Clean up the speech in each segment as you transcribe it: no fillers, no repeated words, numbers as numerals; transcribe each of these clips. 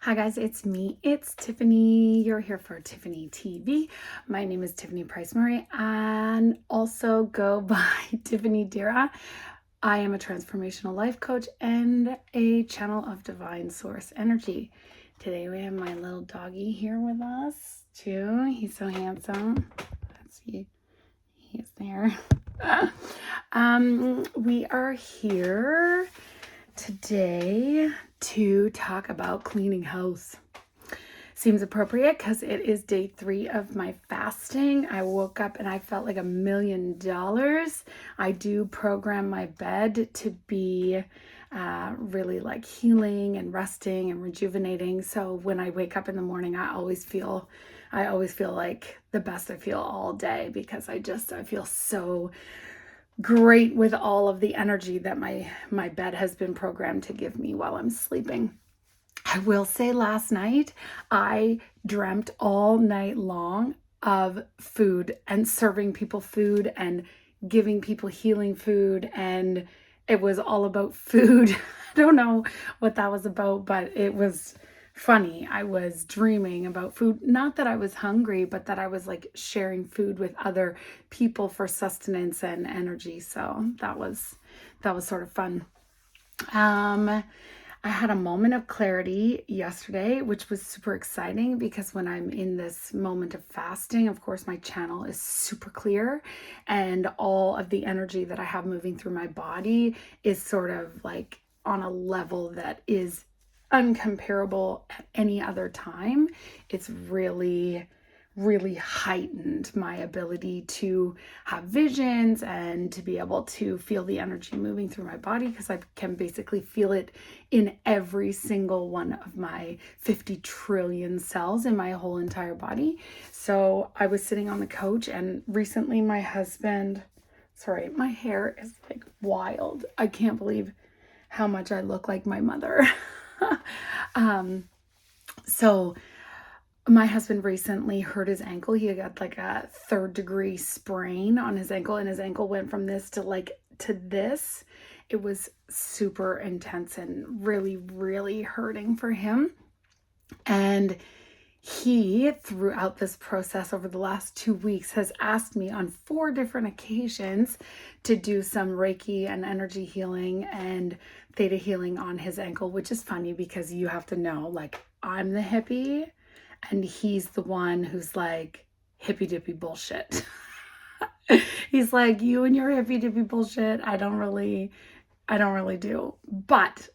Hi guys, it's me. It's Tiffany. You're here for Tiffany TV. My name is Tiffany Price Murray and also go by TiffanyDIRA. I am a transformational life coach and a channel of divine source energy. Today we have my little doggy here with us too. He's so handsome. Let's see. He's there. We are here today to talk about cleaning house. Seems appropriate because it is day 3 of my fasting. I woke up and I felt like $1 million. I do program my bed to be really like healing and resting and rejuvenating. So when I wake up in the morning, I always feel like the best I feel all day because I feel so great with all of the energy that my bed has been programmed to give me while I'm sleeping. I will say last night I dreamt all night long of food and serving people food and giving people healing food, and it was all about food. I don't know what that was about, but it was funny. I was dreaming about food, not that I was hungry, but that I was like sharing food with other people for sustenance and energy. So that was sort of fun. I had a moment of clarity yesterday, which was super exciting because when I'm in this moment of fasting, of course, my channel is super clear and all of the energy that I have moving through my body is sort of like on a level that is uncomparable at any other time. It's really heightened my ability to have visions and to be able to feel the energy moving through my body because I can basically feel it in every single one of my 50 trillion cells in my whole entire body. So I was sitting on the couch and recently my husband, sorry, my hair is like wild. I can't believe how much I look like my mother. So my husband recently hurt his ankle. He got like a 3rd-degree sprain on his ankle, and his ankle went from this to this. It was super intense and really hurting for him. And he, throughout this process over the last 2 weeks, has asked me on 4 different occasions to do some Reiki and energy healing and Theta healing on his ankle, which is funny because you have to know, like, I'm the hippie and he's the one who's like hippy dippy bullshit. He's like, you and your hippy dippy bullshit, I don't really do. But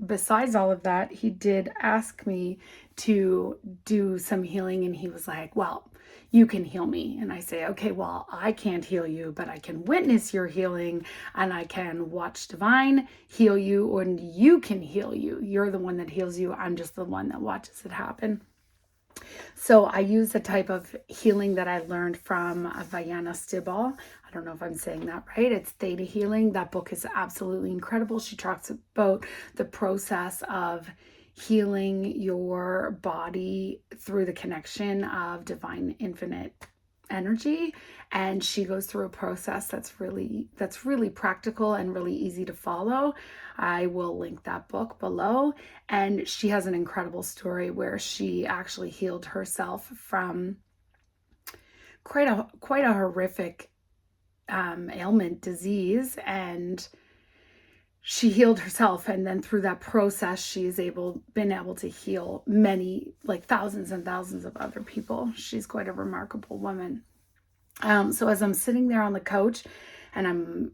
besides all of that, he did ask me to do some healing, and he was like, well, you can heal me. And I say, okay, well, I can't heal you, but I can witness your healing and I can watch divine heal you, and you can heal you. You're the one that heals you. I'm just the one that watches it happen. So I use the type of healing that I learned from Vianna Stibyl. I don't know if I'm saying that right. It's Theta Healing. That book is absolutely incredible. She talks about the process of healing your body through the connection of divine infinite energy, and she goes through a process that's really practical and really easy to follow. I will link that book below, and she has an incredible story where she actually healed herself from quite a horrific ailment, disease, and she healed herself, and then through that process she's been able to heal many, like thousands and thousands of other people. She's quite a remarkable woman. So as I'm sitting there on the couch and I'm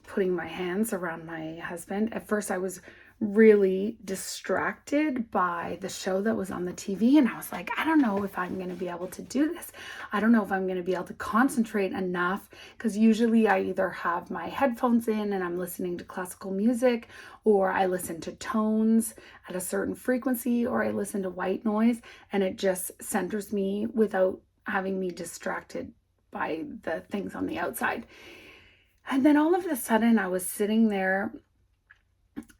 putting my hands around my husband, at first I was really distracted by the show that was on the TV, and I was like, I don't know if I'm going to be able to do this. I don't know if I'm going to be able to concentrate enough, because usually I either have my headphones in and I'm listening to classical music, or I listen to tones at a certain frequency, or I listen to white noise, and it just centers me without having me distracted by the things on the outside. And then all of a sudden I was sitting there,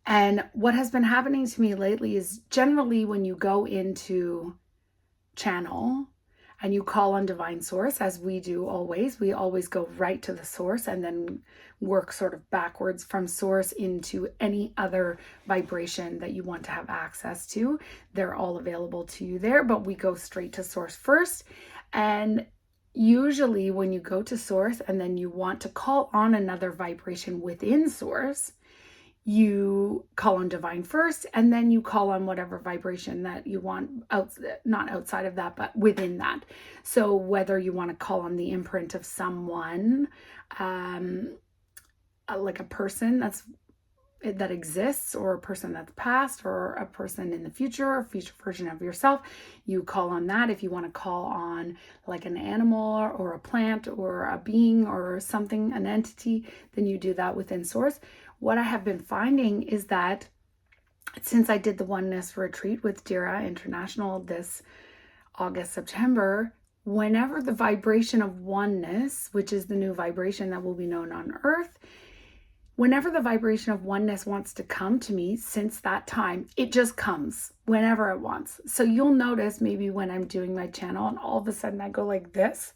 and what has been happening to me lately is generally when you go into channel and you call on divine source, as we do always. We always go right to the source and then work sort of backwards from source into any other vibration that you want to have access to. They're all available to you there, but we go straight to source first. And usually when you go to source and then you want to call on another vibration within source, you call on divine first, and then you call on whatever vibration that you want, not outside of that, but within that. So whether you want to call on the imprint of someone, like a person that exists, or a person that's past, or a person in the future, or a future version of yourself, you call on that. If you want to call on like an animal or a plant or a being or something, an entity, then you do that within source. What I have been finding is that since I did the oneness retreat with Dira International this August, September, whenever the vibration of oneness, which is the new vibration that will be known on earth, whenever the vibration of oneness wants to come to me, since that time, it just comes whenever it wants. So you'll notice maybe when I'm doing my channel and all of a sudden I go like this,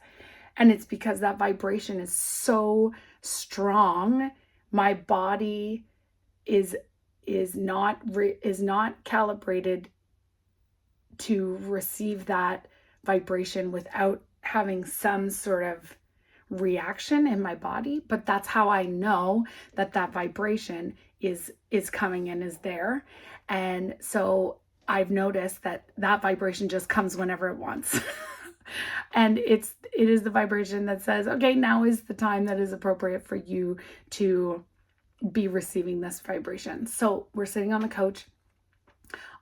and it's because that vibration is so strong. My body is not calibrated to receive that vibration without having some sort of reaction in my body. But that's how I know that that vibration is coming and is there. And so I've noticed that that vibration just comes whenever it wants. And it is the vibration that says, okay, now is the time that is appropriate for you to be receiving this vibration. So we're sitting on the couch.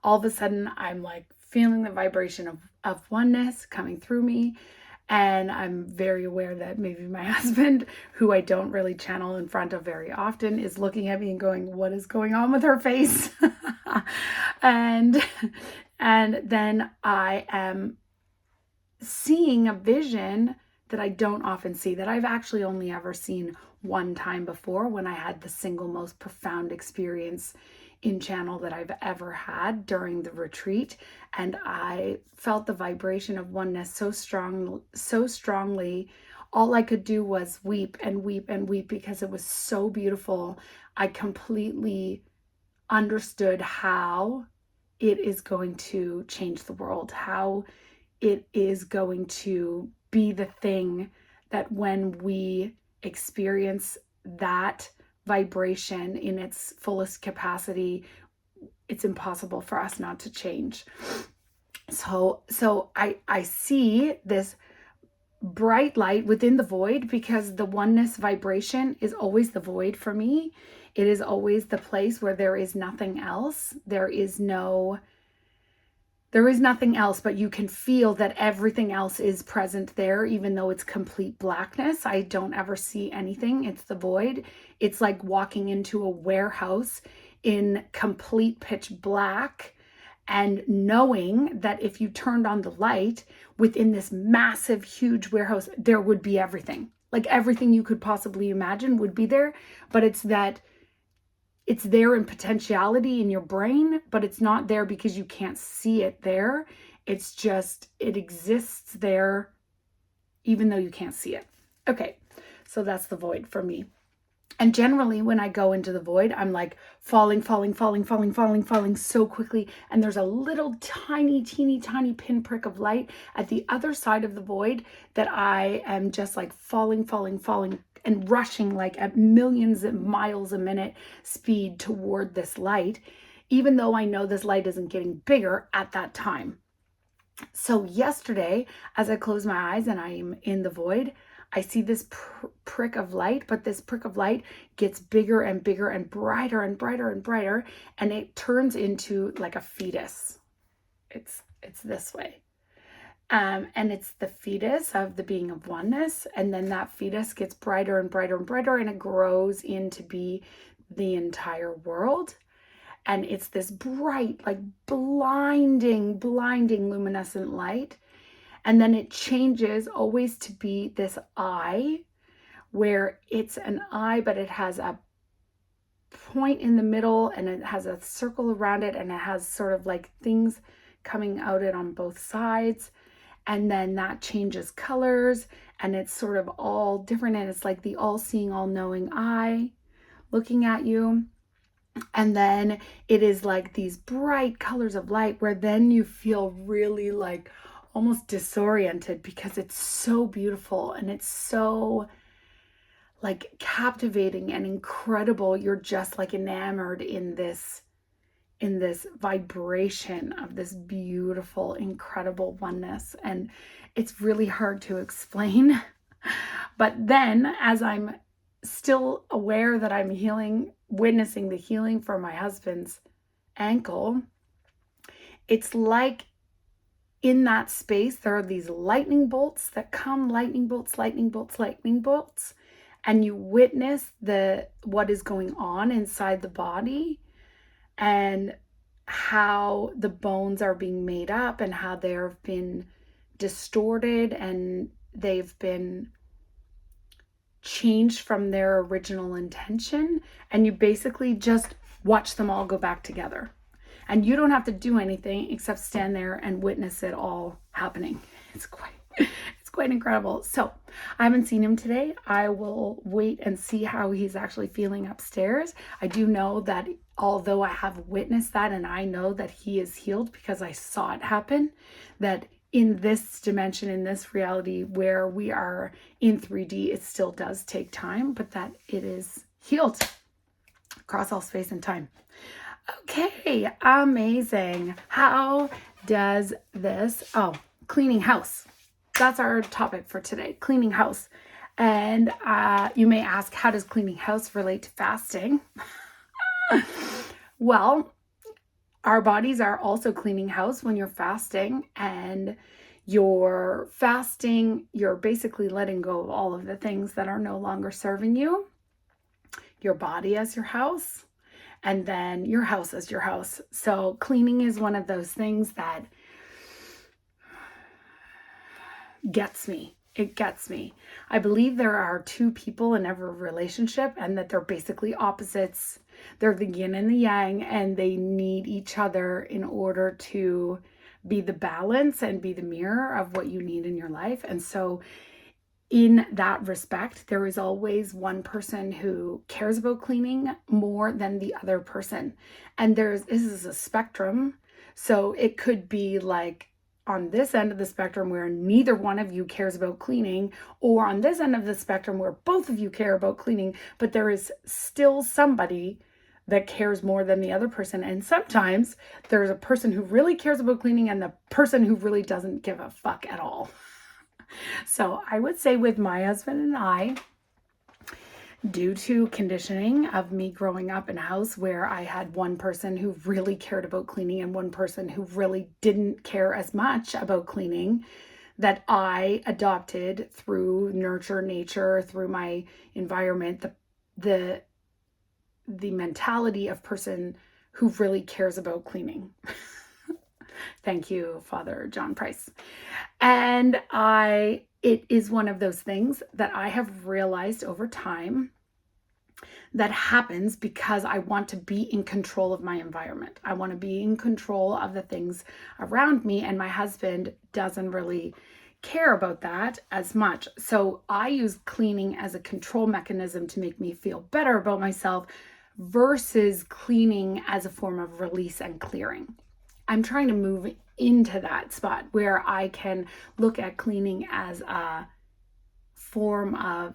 All of a sudden, I'm like feeling the vibration of oneness coming through me. And I'm very aware that maybe my husband, who I don't really channel in front of very often, is looking at me and going, what is going on with her face? and then I am seeing a vision that I don't often see, that I've actually only ever seen one time before, when I had the single most profound experience in channel that I've ever had during the retreat. And I felt the vibration of oneness so strongly. All I could do was weep and weep and weep because it was so beautiful. I completely understood how it is going to change the world, how it is going to be the thing that when we experience that vibration in its fullest capacity, it's impossible for us not to change. So I see this bright light within the void, because the oneness vibration is always the void for me. It is always the place where there is nothing else. There is nothing else, but you can feel that everything else is present there, even though it's complete blackness. I don't ever see anything. It's the void. It's like walking into a warehouse in complete pitch black, and knowing that if you turned on the light within this massive, huge warehouse, there would be everything. Like everything you could possibly imagine would be there, but it's that it's there in potentiality in your brain, but it's not there because you can't see it there. It's just, it exists there even though you can't see it. Okay, so that's the void for me. And generally when I go into the void, I'm like falling so quickly. And there's a little tiny, teeny tiny pinprick of light at the other side of the void that I am just like falling and rushing like at millions of miles a minute speed toward this light, even though I know this light isn't getting bigger at that time. So yesterday, as I close my eyes and I'm in the void, I see this prick of light, but this prick of light gets bigger and bigger and brighter and brighter and brighter, and it turns into like a fetus. It's this way. And it's the fetus of the being of oneness. And then that fetus gets brighter and brighter and brighter, and it grows into be the entire world. And it's this bright, like blinding luminescent light. And then it changes always to be this eye, where it's an eye, but it has a point in the middle and it has a circle around it, and it has sort of like things coming out it on both sides. and then that changes colors, and it's sort of all different, and it's like the all-seeing, all-knowing eye looking at you. And then it is like these bright colors of light where then you feel really like almost disoriented because it's so beautiful and it's so like captivating and incredible. You're just like enamored in this vibration of this beautiful, incredible oneness. And it's really hard to explain. But then as I'm still aware that I'm healing, witnessing the healing for my husband's ankle, it's like in that space, there are these lightning bolts that come, lightning bolts, lightning bolts, lightning bolts, and you witness what is going on inside the body and how the bones are being made up and how they have been distorted and they've been changed from their original intention, and you basically just watch them all go back together. And you don't have to do anything except stand there and witness it all happening. It's quite incredible. So I haven't seen him today. I will wait and see how he's actually feeling upstairs. I do know that although I have witnessed that and I know that he is healed because I saw it happen, that in this dimension, in this reality where we are in 3D, it still does take time, but that it is healed across all space and time. Okay, amazing. How does this, cleaning house. That's our topic for today, cleaning house. And you may ask, how does cleaning house relate to fasting? Well, our bodies are also cleaning house when you're fasting, and you're fasting, you're basically letting go of all of the things that are no longer serving you, your body as your house, and then your house as your house. So cleaning is one of those things that gets me. It gets me. I believe there are two people in every relationship and that they're basically opposites. They're the yin and the yang, and they need each other in order to be the balance and be the mirror of what you need in your life. And so in that respect, there is always one person who cares about cleaning more than the other person. And this is a spectrum. So it could be like on this end of the spectrum where neither one of you cares about cleaning, or on this end of the spectrum where both of you care about cleaning, but there is still somebody that cares more than the other person. And sometimes there's a person who really cares about cleaning and the person who really doesn't give a fuck at all. So I would say with my husband and I, due to conditioning of me growing up in a house where I had one person who really cared about cleaning and one person who really didn't care as much about cleaning, that I adopted through nurture, nature, through my environment, the mentality of person who really cares about cleaning. Thank you, Father John Price. And it is one of those things that I have realized over time that happens because I want to be in control of my environment. I want to be in control of the things around me, and my husband doesn't really care about that as much. So I use cleaning as a control mechanism to make me feel better about myself versus cleaning as a form of release and clearing. I'm trying to move into that spot where I can look at cleaning as a form of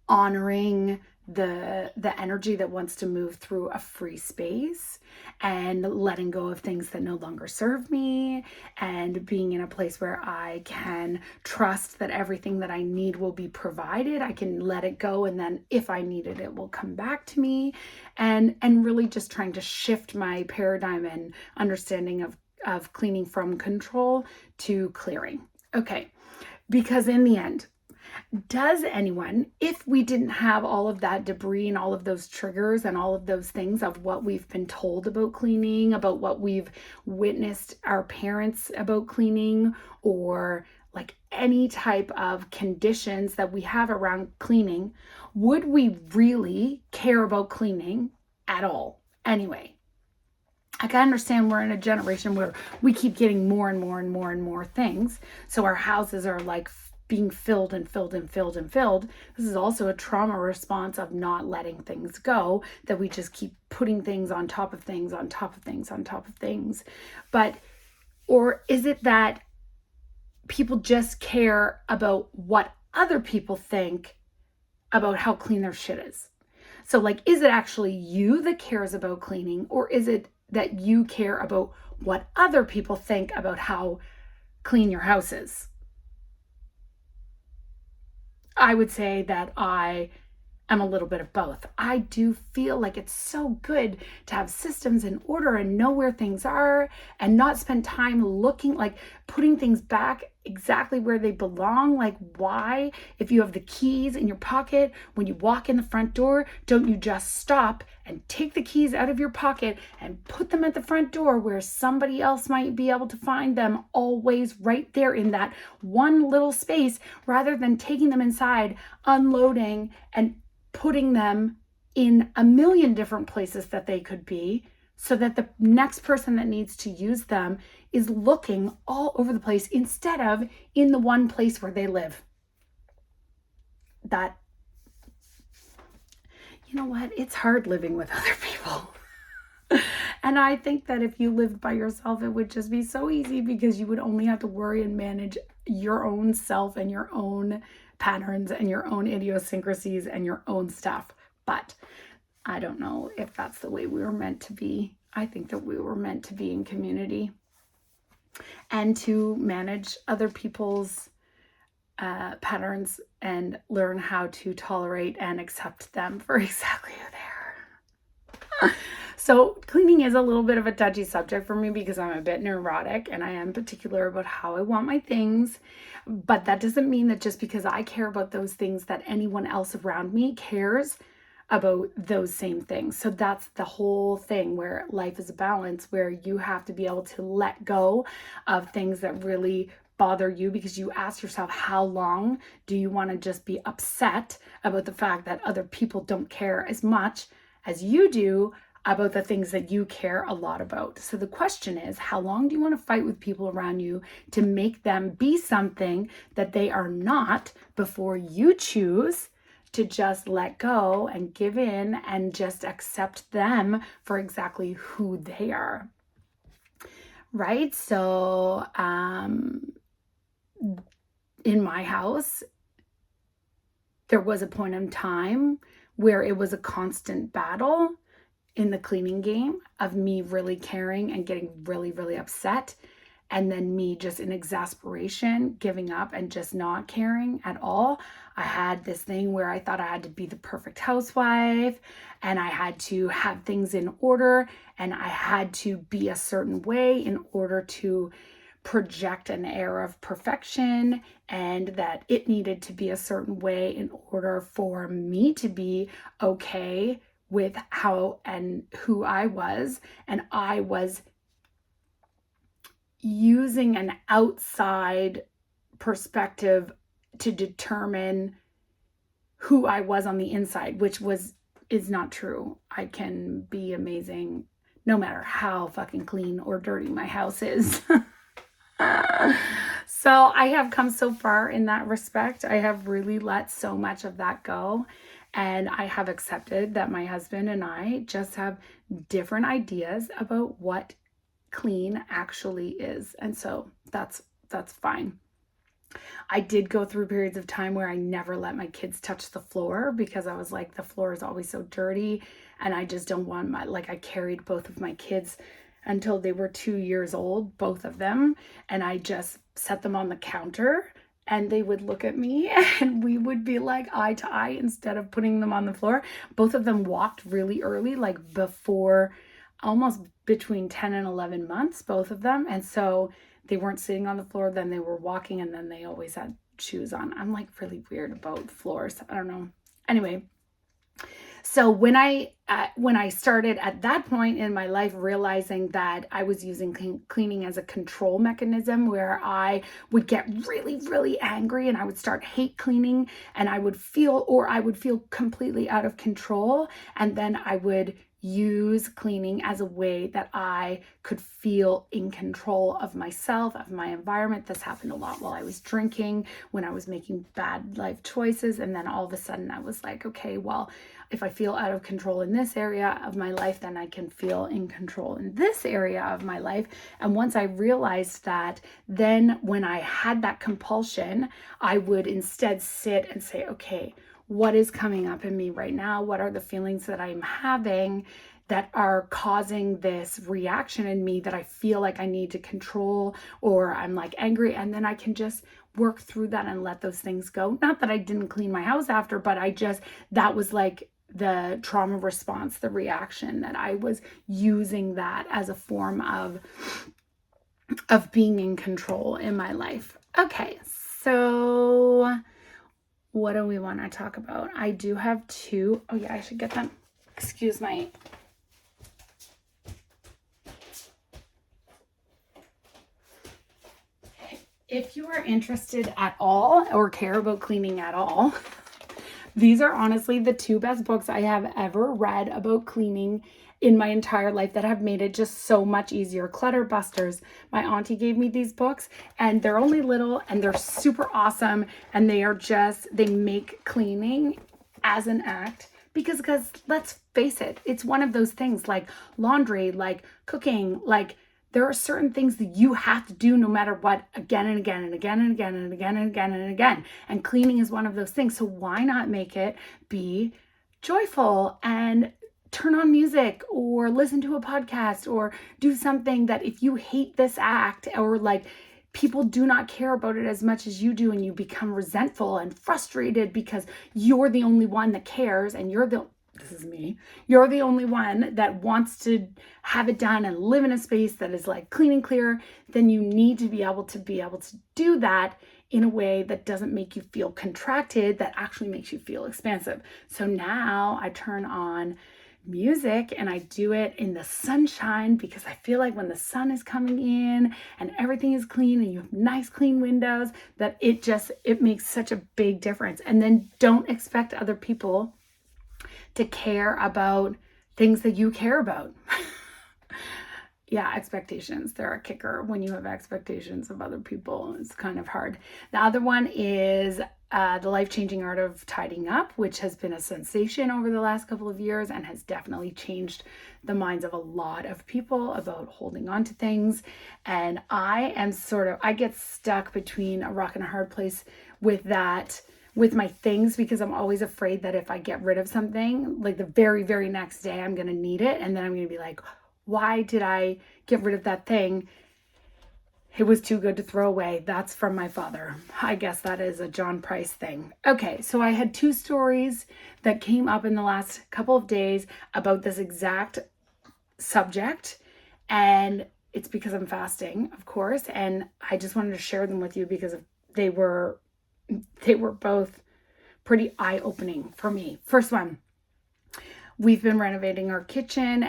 honoring the energy that wants to move through a free space and letting go of things that no longer serve me, and being in a place where I can trust that everything that I need will be provided. I can let it go, and then if I need it, it will come back to me, and really just trying to shift my paradigm and understanding of cleaning from control to clearing. Okay, because in the end, does anyone, if we didn't have all of that debris and all of those triggers and all of those things of what we've been told about cleaning, about what we've witnessed our parents about cleaning, or like any type of conditions that we have around cleaning, would we really care about cleaning at all anyway? I can understand we're in a generation where we keep getting more and more and more and more things. So our houses are like being filled and filled and filled and filled. This is also a trauma response of not letting things go, that we just keep putting things on top of things, on top of things, on top of things. But, or is it that people just care about what other people think about how clean their shit is? So like, is it actually you that cares about cleaning, or is it that you care about what other people think about how clean your house is? I would say that I am a little bit of both. I do feel like it's so good to have systems in order and know where things are and not spend time looking, like putting things back exactly where they belong. Like, why, if you have the keys in your pocket when you walk in the front door, don't you just stop and take the keys out of your pocket and put them at the front door where somebody else might be able to find them, always right there in that one little space, rather than taking them inside, unloading and putting them in a million different places that they could be, so that the next person that needs to use them is looking all over the place instead of in the one place where they live. That, you know what? It's hard living with other people. And I think that if you lived by yourself, it would just be so easy, because you would only have to worry and manage your own self and your own patterns and your own idiosyncrasies and your own stuff. But I don't know if that's the way we were meant to be. I think that we were meant to be in community and to manage other people's patterns and learn how to tolerate and accept them for exactly who they are. So cleaning is a little bit of a touchy subject for me, because I'm a bit neurotic and I am particular about how I want my things. But that doesn't mean that just because I care about those things that anyone else around me cares about those same things. So that's the whole thing, where life is a balance, where you have to be able to let go of things that really bother you, because you ask yourself, how long do you want to just be upset about the fact that other people don't care as much as you do about the things that you care a lot about? So the question is, how long do you want to fight with people around you to make them be something that they are not, before you choose to just let go and give in and just accept them for exactly who they are? Right? So in my house, there was a point in time where it was a constant battle in the cleaning game of me really caring and getting really, really upset, and then me just in exasperation giving up and just not caring at all. I had this thing where I thought I had to be the perfect housewife, and I had to have things in order, and I had to be a certain way in order to project an air of perfection, and that it needed to be a certain way in order for me to be okay with how and who I was. And I was using an outside perspective to determine who I was on the inside, which is not true. I can be amazing no matter how fucking clean or dirty my house is. So I have come so far in that respect. I have really let so much of that go. And I have accepted that my husband and I just have different ideas about what clean actually is. And so that's fine. I did go through periods of time where I never let my kids touch the floor, because I was like, the floor is always so dirty and I just don't want I carried both of my kids until they were 2 years old, both of them. And I just set them on the counter and they would look at me and we would be like eye to eye instead of putting them on the floor. Both of them walked really early, like before, almost between 10 and 11 months, both of them. And so they weren't sitting on the floor, then they were walking, and then they always had shoes on. I'm like really weird about floors. I don't know. Anyway, so when I started at that point in my life realizing that I was using cleaning as a control mechanism, where I would get really, really angry and I would start hate cleaning, and I would feel completely out of control, and then I would use cleaning as a way that I could feel in control of myself, of my environment. This happened a lot while I was drinking, when I was making bad life choices. And then all of a sudden I was like, okay, well, if I feel out of control in this area of my life, then I can feel in control in this area of my life. And once I realized that, then when I had that compulsion, I would instead sit and say, okay, what is coming up in me right now? What are the feelings that I'm having that are causing this reaction in me that I feel like I need to control, or I'm like angry? And then I can just work through that and let those things go. Not that I didn't clean my house after, but that was like the trauma response, the reaction, that I was using that as a form of being in control in my life. Okay, so what do we want to talk about? I do have two. Oh yeah, I should get them. Excuse my... If you are interested at all or care about cleaning at all, these are honestly the two best books I have ever read about cleaning in my entire life that have made it just so much easier. Clutter Busters. My auntie gave me these books, and they're only little and they're super awesome, and they make cleaning as an act because let's face it, it's one of those things like laundry, like cooking, like there are certain things that you have to do no matter what, again and again and again and again and again and again and again. And cleaning is one of those things. So why not make it be joyful and turn on music or listen to a podcast or do something that if you hate this act, or like people do not care about it as much as you do, and you become resentful and frustrated because you're the only one that cares, and this is me, you're the only one that wants to have it done and live in a space that is like clean and clear, then you need to be able to do that in a way that doesn't make you feel contracted, that actually makes you feel expansive. So now I turn on music and I do it in the sunshine, because I feel like when the sun is coming in and everything is clean and you have nice clean windows, that it makes such a big difference. And then don't expect other people to care about things that you care about. Yeah, expectations. They're a kicker. When you have expectations of other people, it's kind of hard. The other one is The Life-Changing Art of Tidying Up, which has been a sensation over the last couple of years and has definitely changed the minds of a lot of people about holding on to things. And I get stuck between a rock and a hard place with my things, because I'm always afraid that if I get rid of something, like the very, very next day, I'm going to need it. And then I'm going to be like, why did I get rid of that thing? It was too good to throw away. That's from my father. I guess that is a John Price thing. Okay, so I had two stories that came up in the last couple of days about this exact subject. And it's because I'm fasting, of course. And I just wanted to share them with you because they were both pretty eye-opening for me. First one. We've been renovating our kitchen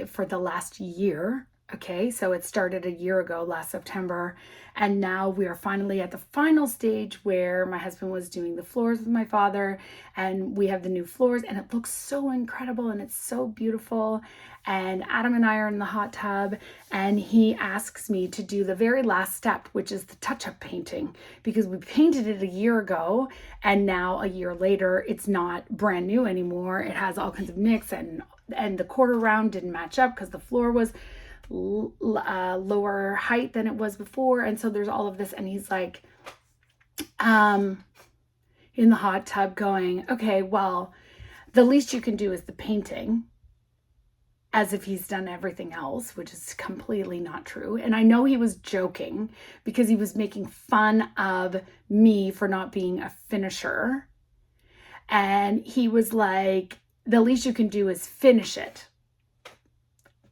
for the last year. Okay, so it started a year ago, last September, and now we are finally at the final stage where my husband was doing the floors with my father, and we have the new floors, and it looks so incredible and it's so beautiful. And Adam and I are in the hot tub, and he asks me to do the very last step, which is the touch-up painting, because we painted it a year ago, and now a year later, it's not brand new anymore. It has all kinds of nicks, and the quarter round didn't match up because the floor was lower height than it was before. And so there's all of this, and he's like in the hot tub going, okay, well, the least you can do is the painting, as if he's done everything else, which is completely not true. And I know he was joking because he was making fun of me for not being a finisher. And he was like, the least you can do is finish it.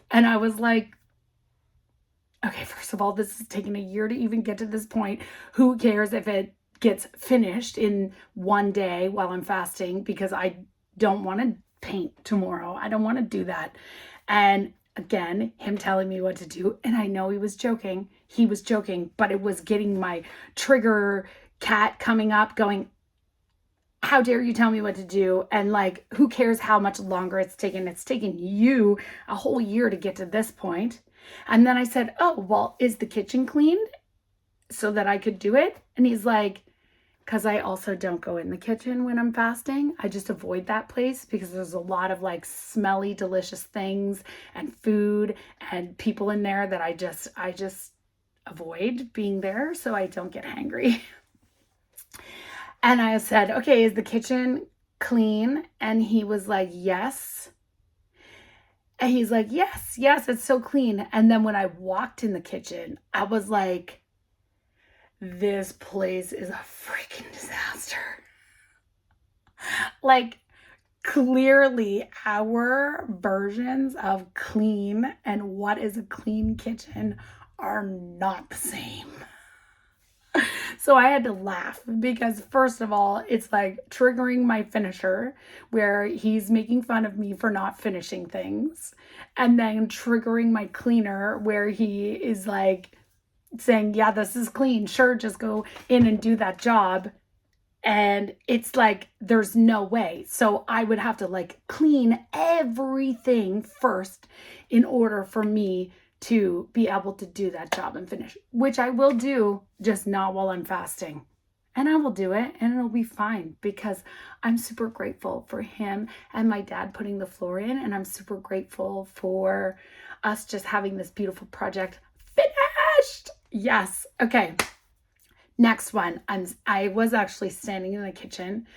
And I was like, okay, first of all, this has taken a year to even get to this point. Who cares if it gets finished in one day while I'm fasting, because I don't want to paint tomorrow. I don't want to do that. And again, him telling me what to do. And I know he was joking. He was joking, but it was getting my trigger cat coming up going, how dare you tell me what to do? And like, who cares how much longer it's taken? It's taken you a whole year to get to this point. And then I said, oh, well, is the kitchen cleaned so that I could do it? And he's like, because I also don't go in the kitchen when I'm fasting. I just avoid that place because there's a lot of like smelly, delicious things and food and people in there that I just avoid being there so I don't get hangry. And I said, okay, is the kitchen clean? And he was like, yes. And he's like, yes, it's so clean. And then when I walked in the kitchen, I was like, this place is a freaking disaster. Like, clearly our versions of clean and what is a clean kitchen are not the same. So I had to laugh because, first of all, it's like triggering my finisher where he's making fun of me for not finishing things, and then triggering my cleaner where he is like saying, yeah, this is clean, sure, just go in and do that job. And it's like, there's no way. So I would have to like clean everything first in order for me to be able to do that job and finish, which I will do, just not while I'm fasting. And I will do it and it'll be fine because I'm super grateful for him and my dad putting the floor in. And I'm super grateful for us just having this beautiful project finished. Yes. Okay. Next one. I was actually standing in the kitchen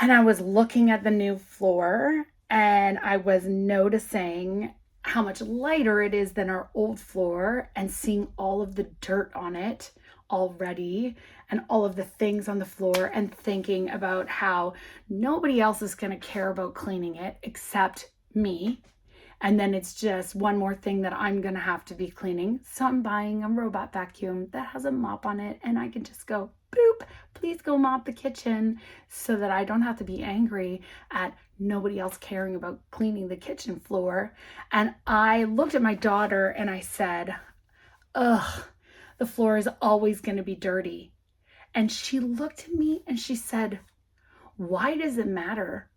and I was looking at the new floor and I was noticing how much lighter it is than our old floor and seeing all of the dirt on it already and all of the things on the floor and thinking about how nobody else is going to care about cleaning it except me. And then it's just one more thing that I'm going to have to be cleaning. So I'm buying a robot vacuum that has a mop on it and I can just go, boop, please go mop the kitchen so that I don't have to be angry at nobody else caring about cleaning the kitchen floor. And I looked at my daughter and I said, ugh, the floor is always going to be dirty. And she looked at me and she said, why does it matter?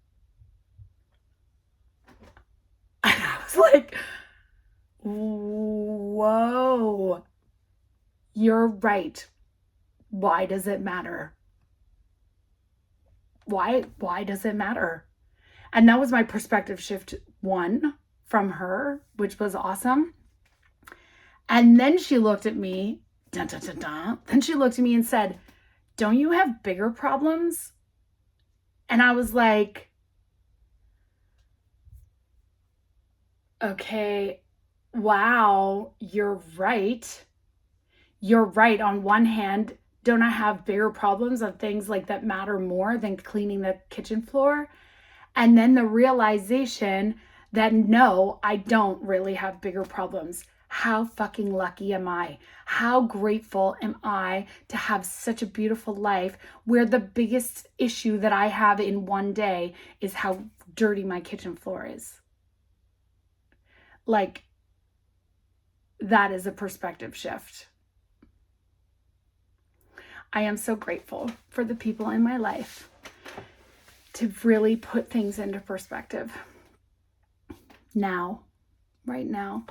And I was like, whoa, you're right. Why does it matter? Why does it matter? And that was my perspective shift one from her, which was awesome. And then she looked at me, dun, dun, dun, dun. Then she looked at me and said, don't you have bigger problems? And I was like, okay, wow, you're right. You're right. On one hand, don't I have bigger problems of things like that matter more than cleaning the kitchen floor? And then the realization that no, I don't really have bigger problems. How fucking lucky am I? How grateful am I to have such a beautiful life where the biggest issue that I have in one day is how dirty my kitchen floor is. Like, that is a perspective shift. I am so grateful for the people in my life to really put things into perspective now, right now.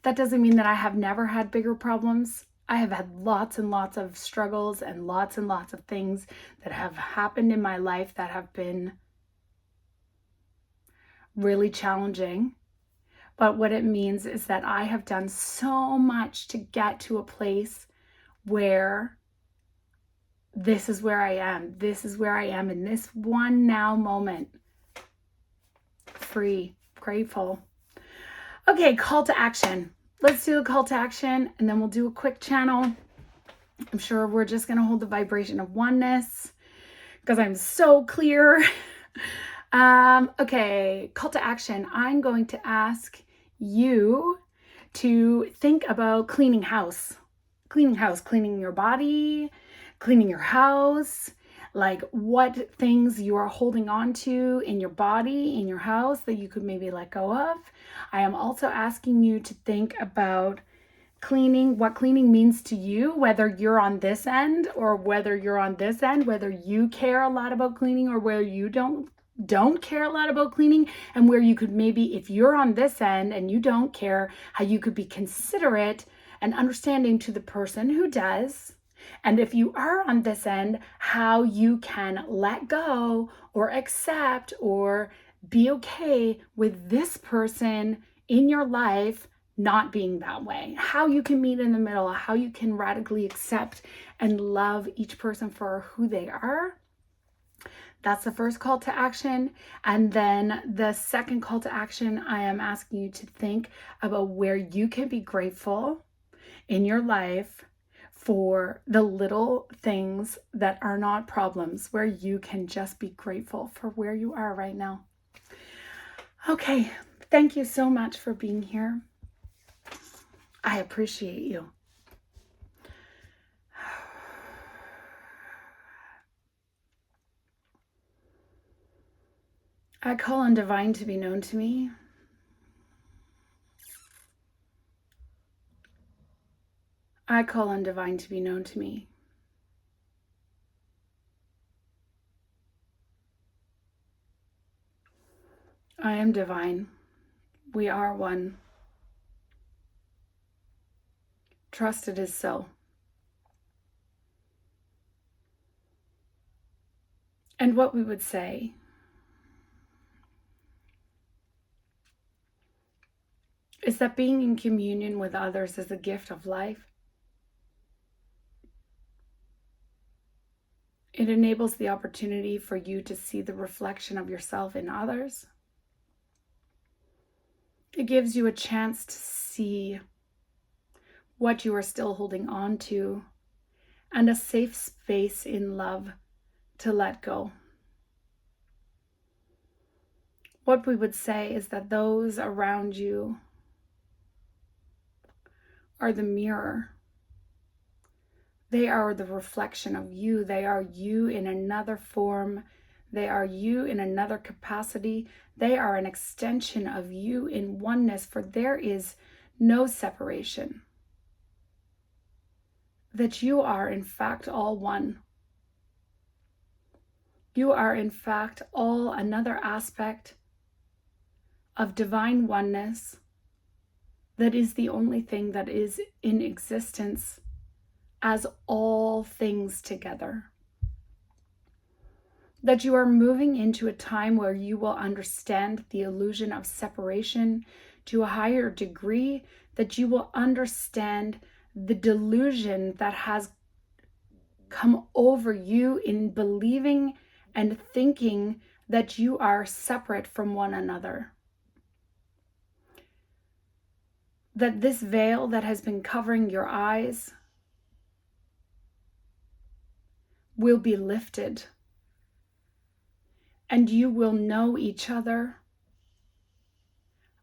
That doesn't mean that I have never had bigger problems. I have had lots and lots of struggles and lots of things that have happened in my life that have been really challenging. But what it means is that I have done so much to get to a place where this is where I am. This is where I am in this one now moment. Free, grateful. Okay, call to action. Let's do a call to action and then we'll do a quick channel. I'm sure we're just going to hold the vibration of oneness because I'm so clear. Okay, call to action. I'm going to ask you to think about cleaning house, cleaning your body, cleaning your house, like what things you are holding on to in your body, in your house that you could maybe let go of. I am also asking you to think about cleaning, what cleaning means to you, whether you're on this end or whether you're on this end, whether you care a lot about cleaning or where you don't care a lot about cleaning, and where you could maybe, if you're on this end and you don't care, how you could be considerate and understanding to the person who does. And if you are on this end, how you can let go or accept or be okay with this person in your life not being that way. How you can meet in the middle, how you can radically accept and love each person for who they are. That's the first call to action. And then the second call to action, I am asking you to think about where you can be grateful in your life for the little things that are not problems, where you can just be grateful for where you are right now. Okay, thank you so much for being here. I appreciate you. I call on divine to be known to me. I call on divine to be known to me. I am divine. We are one. Trust it is so. And what we would say is that being in communion with others is a gift of life. It enables the opportunity for you to see the reflection of yourself in others. It gives you a chance to see what you are still holding on to and a safe space in love to let go. What we would say is that those around you are the mirror. They are the reflection of you. They are you in another form. They are you in another capacity. They are an extension of you in oneness, for there is no separation. That you are in fact all one. You are in fact all another aspect of divine oneness that is the only thing that is in existence as all things together. That you are moving into a time where you will understand the illusion of separation to a higher degree, that you will understand the delusion that has come over you in believing and thinking that you are separate from one another. That this veil that has been covering your eyes will be lifted, and you will know each other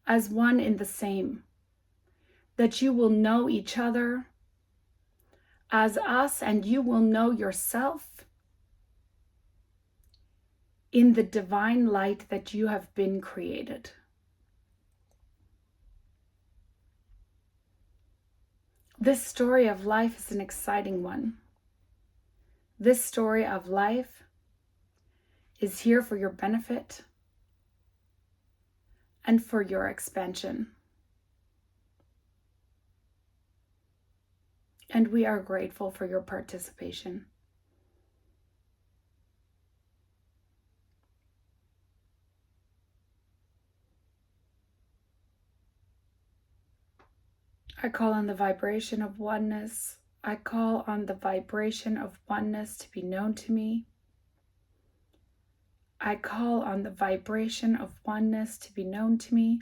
as one in the same. That you will know each other as us, and you will know yourself in the divine light that you have been created. This story of life is an exciting one. This story of life is here for your benefit and for your expansion. And we are grateful for your participation. I call on the vibration of oneness. I call on the vibration of oneness to be known to me. I call on the vibration of oneness to be known to me.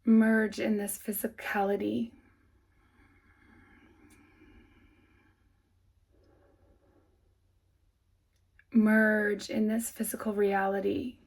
Merge in this physicality. Merge in this physical reality.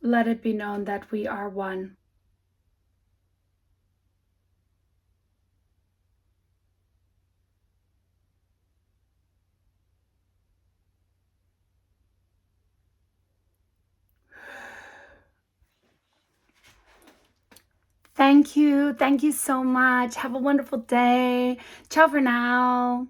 Let it be known that we are one. Thank you. Thank you so much. Have a wonderful day. Ciao for now.